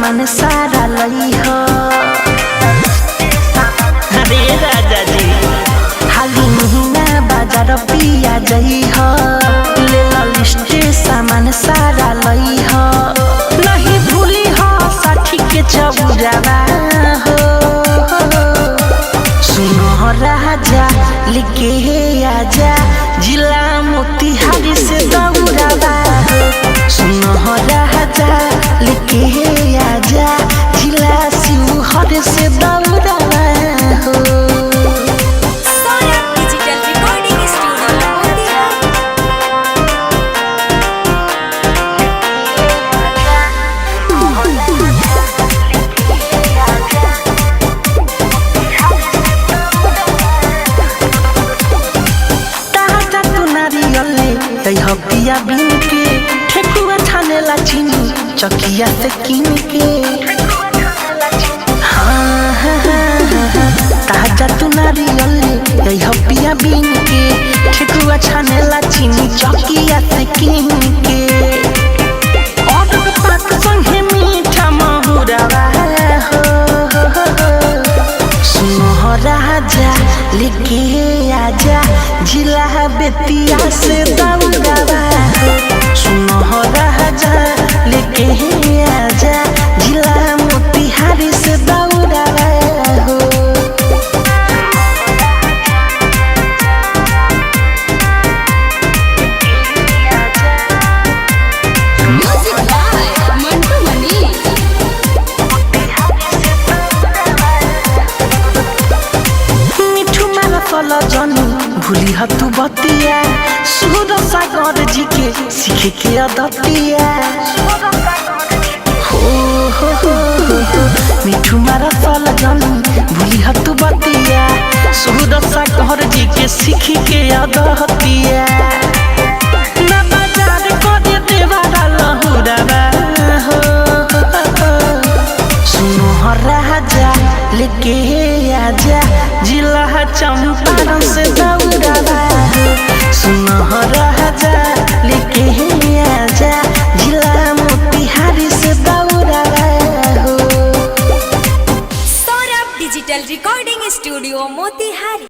सामान सारा लई हो। अरे राजा जी हाली महीना बाजार पिया जई हो। ले ला लिस्ट सामान सारा लई हो। नहीं भूली हो साठी के चौरावा हो। सुनो राजा लिखे आजा जिला मोतिहारी से दौड़ावा हो। सुनो राजा लिखे आजा जिला शिवहर से दौड़ावा हो। Saurabh digital recording studio Motihari. ताजा तू नारियले कह पिया बिन के ठेकुआ छानेला चीनी चकिया से किन के। हाँ हाँ हाँ हाँ ताजा तू नारियले कह पिया बिन के ठेकुआ छानेला चीनी चकिया से किन के। और पात संगे मीठा महुरावा हो। सुनो राजा लिखे आजा जिला बेतिया से दौड़ावा हो। सुनो राजा लिखे आजा जिला मोतिहारी से दौड़ावा हो। म्यूजिक बाय मंटू मनी। मिठू मारा फल जनी भूली तू बतिया। सूर सागर जी के सीखे के अदतिया। हो हो हो हो मिठू मारा फल जनी भूली तू बतिया। सूर सागर जी के सीखे के अदतिया। ना बाजार करे देवारा लहुरावा हो। सुनो राजा लेके आजा जिला चंपारण से दौड़ावा हो। सुनो राजा लेके आजा जिला मोतिहारी से दौड़ावा हो। Saurabh digital recording studio Motihari.